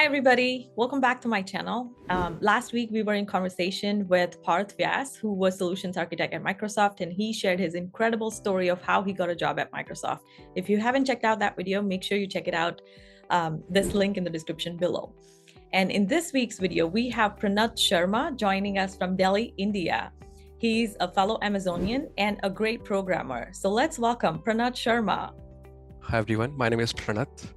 Hi, everybody. Welcome back to my channel. Last week, we were in conversation with Parth Vyas, who was solutions architect at Microsoft, and he shared his incredible story of how he got a job at Microsoft. If you haven't checked out that video, make sure you check it out. This link in the description below. And in this week's video, we have Pranath Sharma joining us from Delhi, India. He's a fellow Amazonian and a great programmer. So let's welcome Pranath Sharma. Hi everyone, my name is Pranath.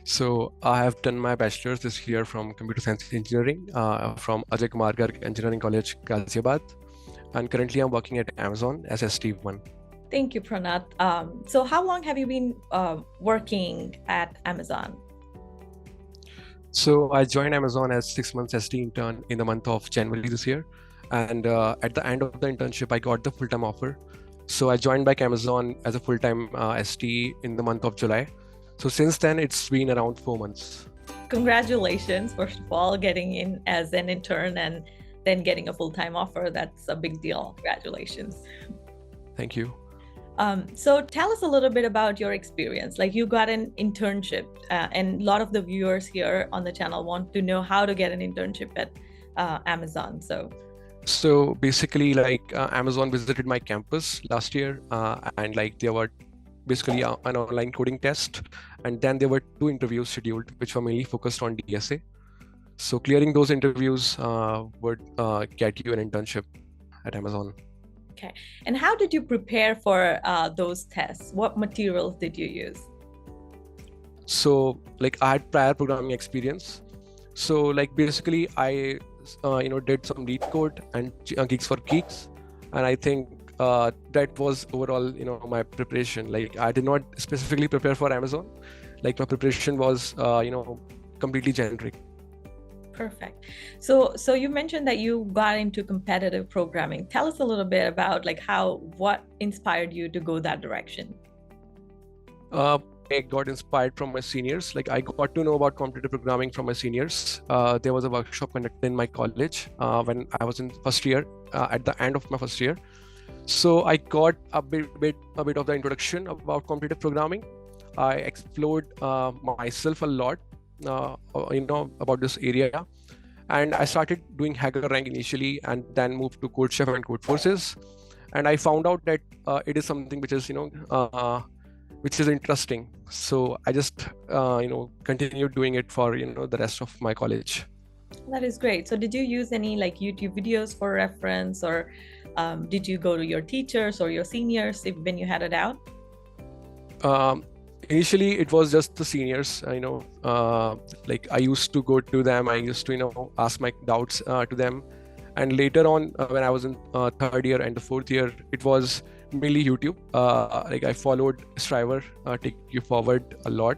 So I have done my bachelor's this year from computer science engineering from Ajay Kumar Garg Engineering College, Ghaziabad. And currently I'm working at Amazon as SDE1. Thank you, Pranath. So how long have you been working at Amazon? So I joined Amazon as 6 months SDE intern in the month of January this year. And at the end of the internship, I got the full-time offer. So I joined back Amazon as a full-time SDE in the month of July. So since then, it's been around 4 months. Congratulations, first of all, getting in as an intern and then getting a full-time offer. That's a big deal. Congratulations. Thank you. So tell us a little bit about your experience. Like you got an internship and a lot of the viewers here on the channel want to know how to get an internship at Amazon. So basically, Amazon visited my campus last year and there were basically an online coding test. And then there were 2 interviews scheduled, which were mainly focused on DSA. So clearing those interviews would get you an internship at Amazon. Okay. And how did you prepare for those tests? What materials did you use? So I had prior programming experience. So basically I did some lead code and Geeks for Geeks. And I think that was overall, my preparation. I did not specifically prepare for Amazon. My preparation was, completely generic. Perfect. So you mentioned that you got into competitive programming. Tell us a little bit about what inspired you to go that direction? I got inspired from my seniors. I got to know about competitive programming from my seniors. There was a workshop conducted in my college when I was in first year, at the end of my first year. So I got a bit of the introduction about competitive programming. I explored myself a lot, about this area. And I started doing HackerRank initially and then moved to CodeChef and Codeforces. And I found out that it is something which is, which is interesting. So I just, continued doing it for, the rest of my college. That is great. So did you use any YouTube videos for reference, or did you go to your teachers or your seniors when you had a doubt? Initially, it was just the seniors. I used to go to them. I used to, ask my doubts to them. And later on, when I was in 3rd year and the 4th year, it was mainly YouTube. I followed Striver, Take You Forward a lot.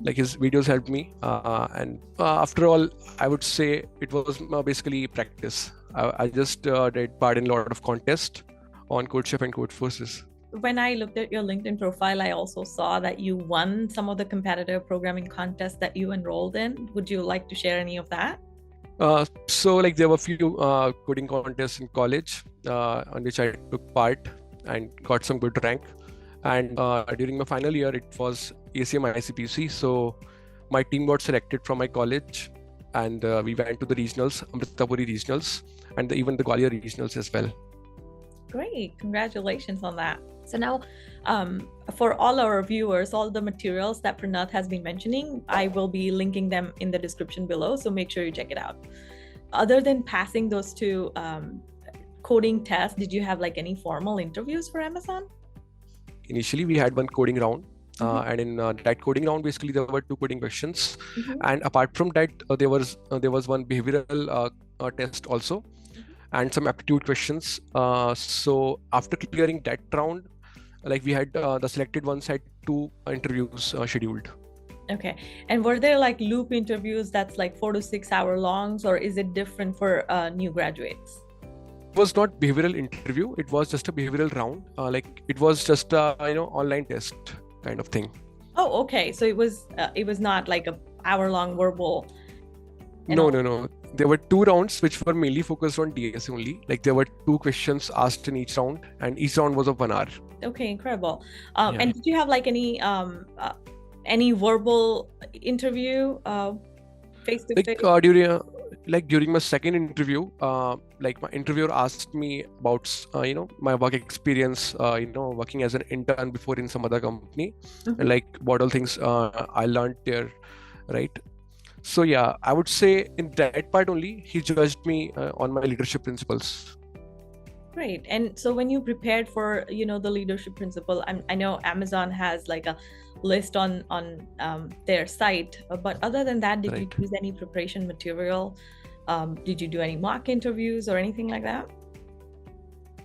His videos helped me. And after all, I would say it was basically practice. I just did part in a lot of contests on CodeChef and Codeforces. When I looked at your LinkedIn profile, I also saw that you won some of the competitive programming contests that you enrolled in. Would you like to share any of that? So there were a few coding contests in college on which I took part and got some good rank. And during my final year, it was ACM ICPC. So my team got selected from my college and we went to the regionals, Amritapuri regionals, and even the Gwalior regionals as well. Great, congratulations on that. So now, for all our viewers, all the materials that Pranath has been mentioning, I will be linking them in the description below, so make sure you check it out. Other than passing those 2 coding tests, did you have any formal interviews for Amazon? Initially, we had one coding round. And in that coding round, basically, there were 2 coding questions. And apart from that, there was one behavioral test also, and some aptitude questions. So after clearing that round, we had the selected ones had 2 interviews scheduled. Okay. And were there loop interviews that's 4 to 6 hour longs, or is it different for new graduates? It was not behavioral interview. It was just a behavioral round. It was just a online test kind of thing. Oh, okay. So it was not a hour-long verbal. No. There were 2 rounds which were mainly focused on DSA only. There were 2 questions asked in each round, and each round was of 1 hour. Okay, incredible. And did you have any verbal interview face to face? During my second interview, like my interviewer asked me about my work experience, working as an intern before in some other company, and like what all things I learned there, right? So yeah, I would say in that part only he judged me on my leadership principles. Great. And so when you prepared for, the leadership principle, I know Amazon has like a list on their site, but other than that, did you Right. use any preparation material? Did you do any mock interviews or anything like that?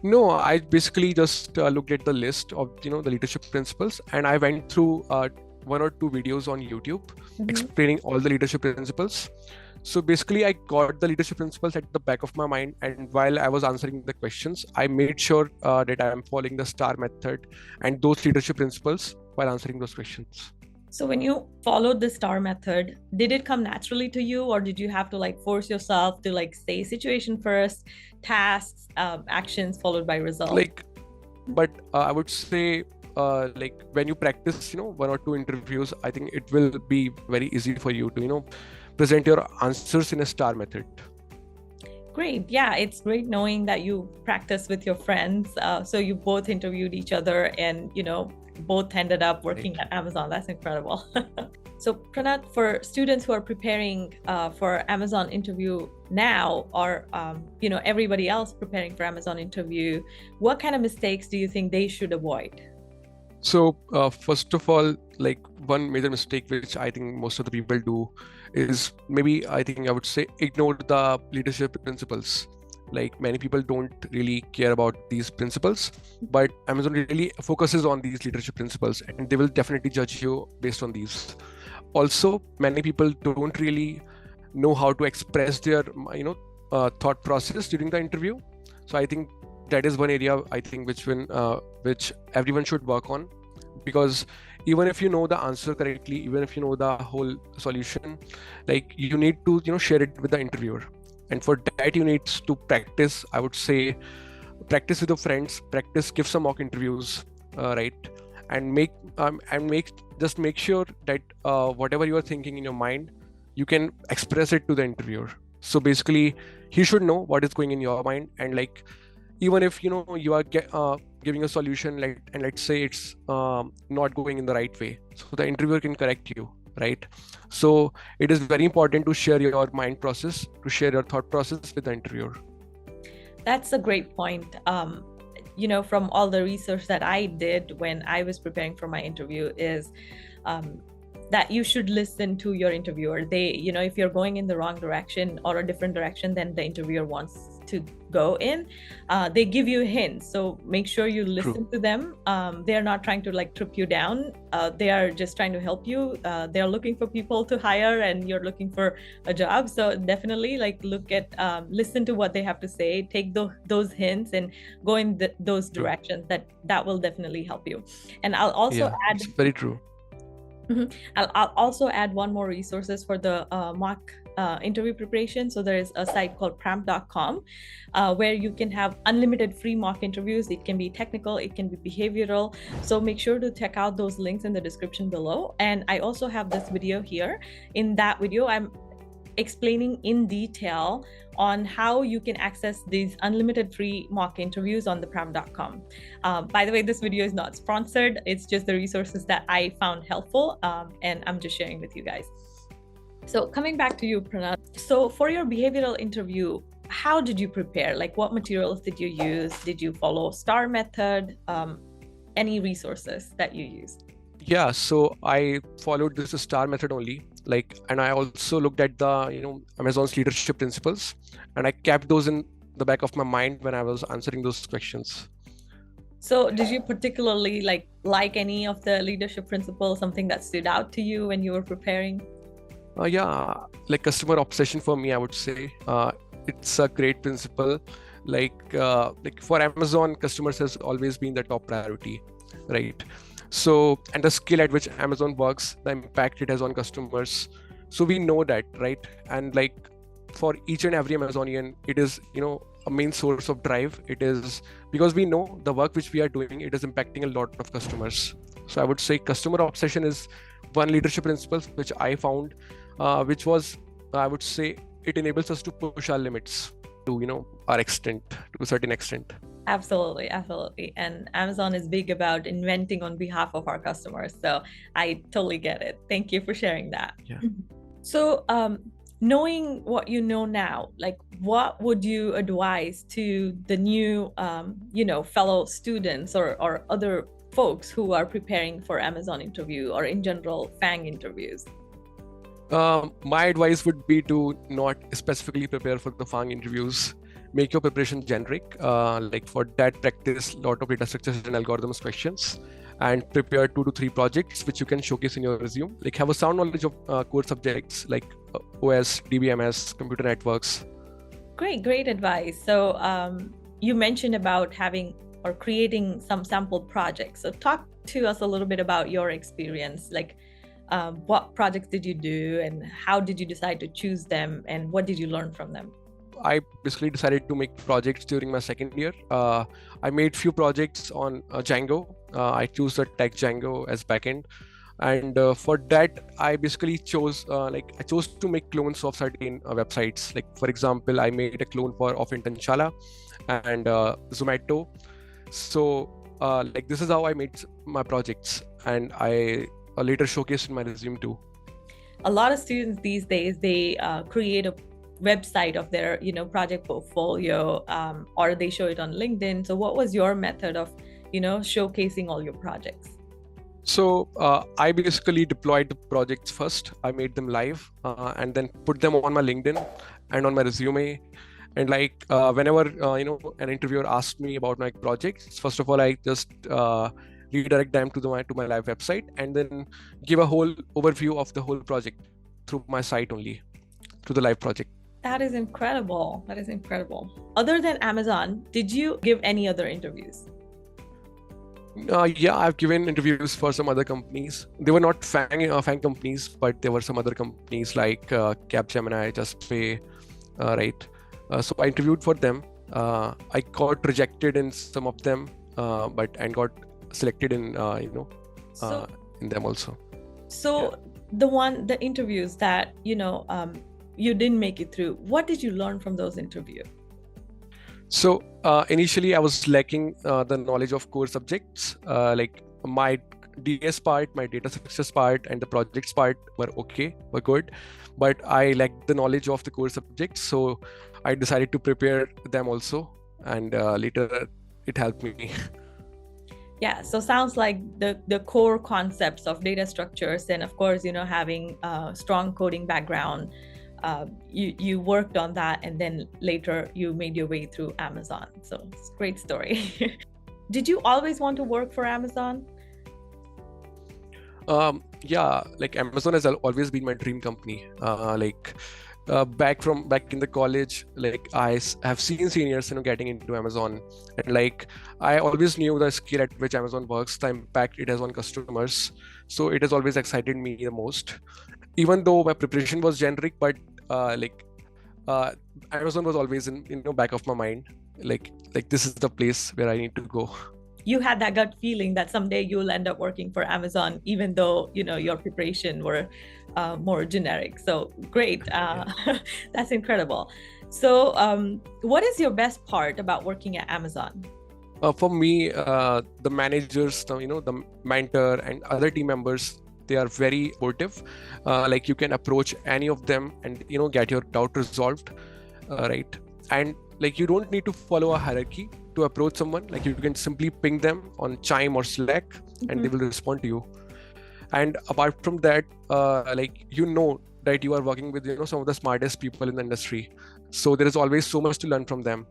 No, I basically just looked at the list of the leadership principles, and I went through one or two videos on YouTube explaining all the leadership principles. So basically, I got the leadership principles at the back of my mind, and while I was answering the questions, I made sure that I am following the STAR method and those leadership principles while answering those questions. So when you followed the STAR method, did it come naturally to you, or did you have to like force yourself to like say situation first, tasks, actions followed by results? But I would say like when you practice one or two interviews, I think it will be very easy for you to present your answers in a STAR method. Great. Yeah, it's great knowing that you practice with your friends. So you both interviewed each other and, both ended up working at Amazon. That's incredible. So Pranath, for students who are preparing for Amazon interview now, or, everybody else preparing for Amazon interview, what kind of mistakes do you think they should avoid? So first of all, like one major mistake which I think most of the people do is maybe I would say ignore the leadership principles. Like many people don't really care about these principles, but Amazon really focuses on these leadership principles, and they will definitely judge you based on these. Also, many people don't really know how to express their thought process during the interview. So I think that is one area I think which everyone should work on, because even if you know the answer correctly, even if you know the whole solution, like you need to share it with the interviewer, and for that you need to practice. I would say practice with your friends, give some mock interviews, right, and make sure that whatever you are thinking in your mind, you can express it to the interviewer. So basically he should know what is going in your mind, and like even if you are giving a solution, like, and let's say it's not going in the right way, so the interviewer can correct you, right? So it is very important to share your mind process, to share your thought process with the interviewer. That's a great point. From all the research that I did when I was preparing for my interview is that you should listen to your interviewer. They, if you're going in the wrong direction or a different direction than the interviewer wants to go in, they give you hints. So make sure you listen to them. They're not trying to like trip you down. They are just trying to help you. They're looking for people to hire and you're looking for a job. So definitely like listen to what they have to say, take those hints and go in those directions. That will definitely help you. And I'll also add— it's very true. I'll also add one more resources for the mock interview preparation. So there is a site called pramp.com where you can have unlimited free mock interviews. It can be technical, it can be behavioral. So make sure to check out those links in the description below. And I also have this video here. In that video, I'm explaining in detail on how you can access these unlimited free mock interviews on the pram.com. By the way, this video is not sponsored. It's just the resources that I found helpful, and I'm just sharing with you guys. So coming back to you, Pranath. So for your behavioral interview, how did you prepare? Like what materials did you use? Did you follow STAR method? Any resources that you used? Yeah, so I followed this STAR method only, and I also looked at the Amazon's leadership principles, and I kept those in the back of my mind when I was answering those questions. So did you particularly like any of the leadership principles, something that stood out to you when you were preparing? Yeah, like customer obsession for me, I would say it's a great principle. Like for Amazon, customers has always been the top priority, right? So, and the skill at which Amazon works, the impact it has on customers. So we know that, right? And like for each and every Amazonian, it is, a main source of drive. It is because we know the work which we are doing, it is impacting a lot of customers. So I would say customer obsession is one leadership principle which I found, which was I would say it enables us to push our limits to, our extent, to a certain extent. Absolutely, absolutely. And Amazon is big about inventing on behalf of our customers. So I totally get it. Thank you for sharing that. Yeah. So knowing what you know now, like what would you advise to the new, fellow students or other folks who are preparing for Amazon interview or in general FANG interviews? My advice would be to not specifically prepare for the FANG interviews. Make your preparation generic. Like for that, practice a lot of data structures and algorithms questions, and prepare 2 to 3 projects which you can showcase in your resume. Like have a sound knowledge of core subjects like OS, DBMS, computer networks. Great advice. So you mentioned about having or creating some sample projects. So talk to us a little bit about your experience. Like what projects did you do and how did you decide to choose them and what did you learn from them? I basically decided to make projects during my second year. I made few projects on Django. I chose the tech Django as backend, and for that I basically chose I chose to make clones of certain websites. Like for example, I made a clone of Intentionala and Zomato. So this is how I made my projects, and I later showcased in my resume too. A lot of students these days, they create a website of their project portfolio, or they show it on LinkedIn. So what was your method of showcasing all your projects? So I basically deployed the projects first. I made them live and then put them on my LinkedIn and on my resume. And whenever an interviewer asked me about my projects, first of all I just redirect them to my live website and then give a whole overview of the whole project through my site only, to the live project. That is incredible. That is incredible. Other than Amazon, did you give any other interviews? Yeah, I've given interviews for some other companies. They were not FANG companies, but there were some other companies like Capgemini, JustPay, right? So I interviewed for them. I got rejected in some of them, and got selected in in them also. So yeah. The interviews that you didn't make it through, what did you learn from those interviews? So initially I was lacking the knowledge of core subjects. Like my DS part, my data structures part, and the projects part were good, but I lacked the knowledge of the core subjects. So I decided to prepare them also, and later it helped me. Yeah, so sounds like the core concepts of data structures, and of course, having a strong coding background, you worked on that, and then later you made your way through Amazon. So it's a great story. Did you always want to work for Amazon? Yeah, like Amazon has always been my dream company. Back in the college, like I have seen seniors getting into Amazon, and I always knew the scale at which Amazon works, the impact it has on customers. So it has always excited me the most, even though my preparation was generic. But Amazon was always in back of my mind, like this is the place where I need to go. You had that gut feeling that someday you'll end up working for Amazon, even though your preparation were more generic. So great. That's incredible. So what is your best part about working at Amazon? For me, the managers, the mentor and other team members, they are very supportive. You can approach any of them and get your doubt resolved, right? And you don't need to follow a hierarchy to approach someone. You can simply ping them on Chime or Slack, and they will respond to you. And apart from that, that you are working with some of the smartest people in the industry, so there is always so much to learn from them.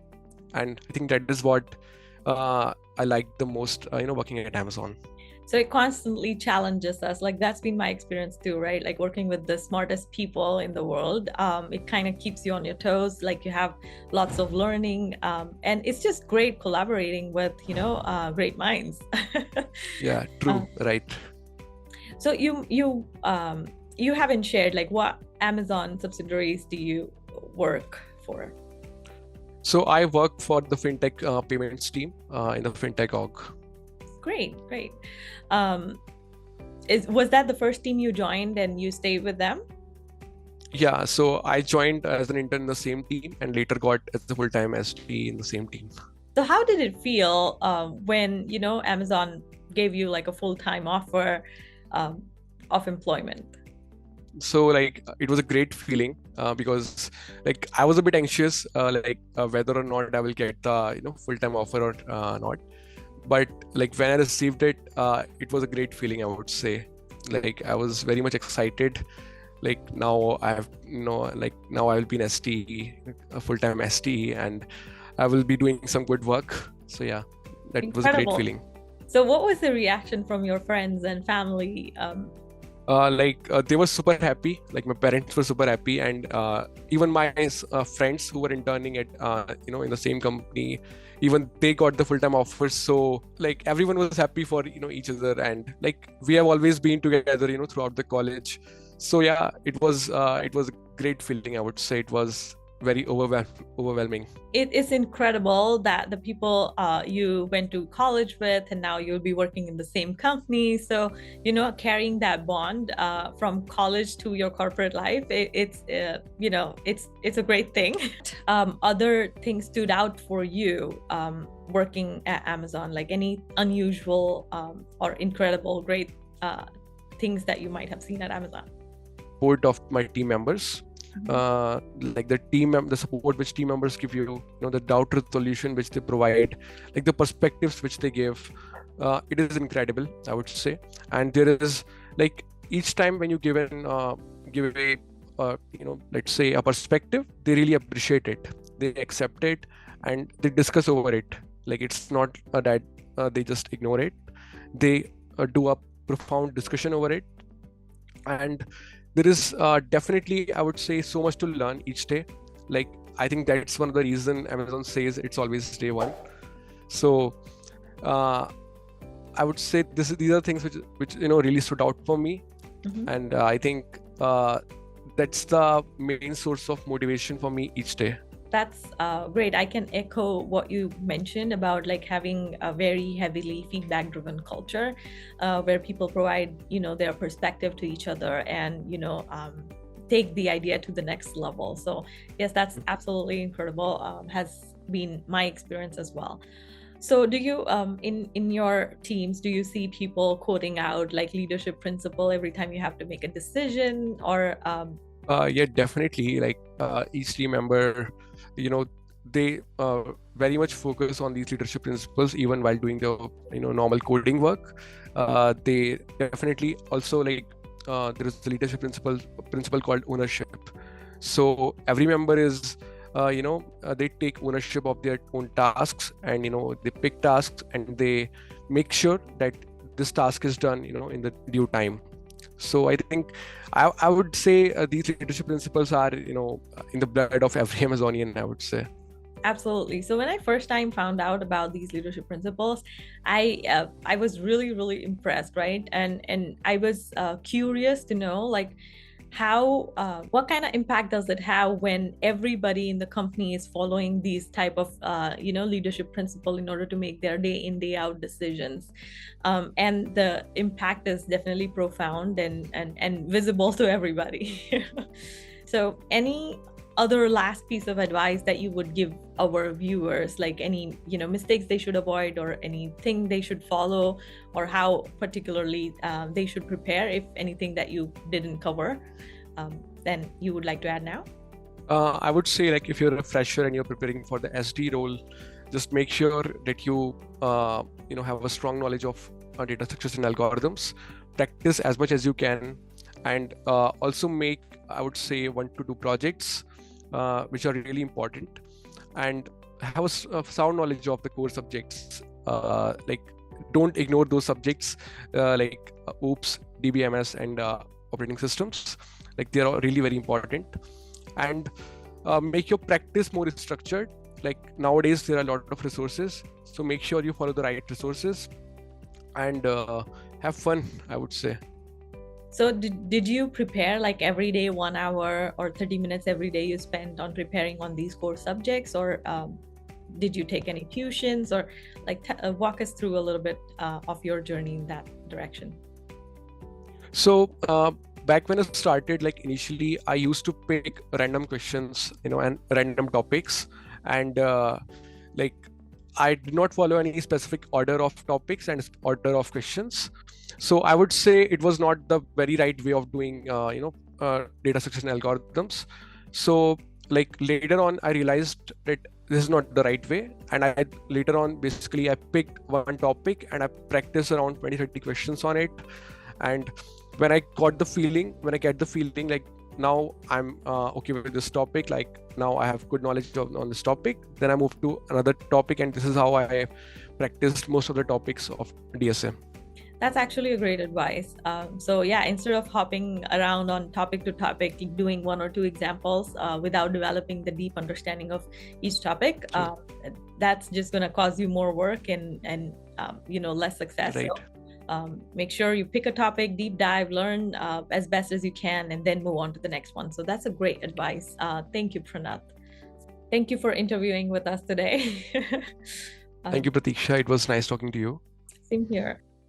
And I think that is what I like the most, working at Amazon. So it constantly challenges us. That's been my experience too, right? Working with the smartest people in the world, it kind of keeps you on your toes. You have lots of learning, and it's just great collaborating with great minds. Yeah, true. Right. So you haven't shared what Amazon subsidiaries do you work for? So I work for the fintech payments team in the fintech org. Great. Was that the first team you joined and you stayed with them? Yeah, so I joined as an intern in the same team and later got as a full-time SDE in the same team. So how did it feel when, Amazon gave you like a full-time offer um, of employment? So like it was a great feeling because like I was a bit anxious whether or not I will get the full-time offer or not. But like when I received it, it was a great feeling, I would say. Like I was very much excited. Like now I have like now I will be an STE, a full-time STE, and I will be doing some good work. So yeah, that was a great Incredible. feeling. So what was the reaction from your friends and family? They were super happy. Like my parents were super happy, and even my friends who were interning at in the same company, even they got the full-time offers. So like everyone was happy for each other, and like we have always been together throughout the college. So yeah, it was a great feeling. I would say it was very overwhelming. It is incredible that the people you went to college with and now you'll be working in the same company. So, carrying that bond from college to your corporate life, it's a great thing. Other things stood out for you working at Amazon, like any unusual or incredible, great things that you might have seen at Amazon? Support of my team members. Like the support which team members give you, the doubt resolution which they provide, like the perspectives which they give, it is incredible, I would say. And there is like each time when you give a let's say a perspective, they really appreciate it, they accept it, and they discuss over it. Like it's not that they just ignore it, they do a profound discussion over it. And there is definitely, I would say, so much to learn each day. Like I think that's one of the reason Amazon says it's always day one. So I would say these are things which really stood out for me. And I think that's the main source of motivation for me each day. That's great. I can echo what you mentioned about like having a very heavily feedback driven culture where people provide, their perspective to each other and, take the idea to the next level. So yes, that's absolutely incredible. Has been my experience as well. So do you, in your teams, do you see people quoting out like leadership principle every time you have to make a decision or yeah, definitely. Like each team member, they very much focus on these leadership principles even while doing the normal coding work. They definitely also like there is a leadership principle called ownership. So every member is they take ownership of their own tasks, and they pick tasks and they make sure that this task is done in the due time. So I think I would say these leadership principles are in the blood of every Amazonian, I would say. Absolutely. So when I first time found out about these leadership principles, I was really impressed, right? And I was curious to know like how what kind of impact does it have when everybody in the company is following these type of leadership principle in order to make their day in day out decisions, and the impact is definitely profound and visible to everybody. So any other last piece of advice that you would give our viewers, like any mistakes they should avoid or anything they should follow, or how particularly they should prepare, if anything that you didn't cover, then you would like to add now? I would say, like, if you're a fresher and you're preparing for the SD role, just make sure that you have a strong knowledge of data structures and algorithms. Practice as much as you can, and also make, I would say, 1 to 2 projects which are really important, and have a sound knowledge of the core subjects. Like, don't ignore those subjects like OOPS, DBMS, and operating systems. Like, they are really very important. And make your practice more structured. Like, nowadays there are a lot of resources, so make sure you follow the right resources and have fun, I would say. So did you prepare like every day 1 hour or 30 minutes every day you spent on preparing on these core subjects, or did you take any tuitions, or like walk us through a little bit of your journey in that direction? So back when I started, like initially I used to pick random questions, and random topics, and like I did not follow any specific order of topics and order of questions. So I would say it was not the very right way of doing, data succession algorithms. So like later on, I realized that this is not the right way. And I later on, basically, I picked one topic and I practiced around 20, 30 questions on it. And when I get the feeling, like now I'm okay with this topic, like now I have good knowledge on this topic, then I move to another topic, and this is how I practiced most of the topics of DSA. That's actually a great advice. So yeah, instead of hopping around on topic to topic, doing one or two examples without developing the deep understanding of each topic, that's just going to cause you more work and less success. Right. So make sure you pick a topic, deep dive, learn as best as you can, and then move on to the next one. So that's a great advice. Thank you, Pranath. Thank you for interviewing with us today. Thank you, Pratiksha. It was nice talking to you. Same here.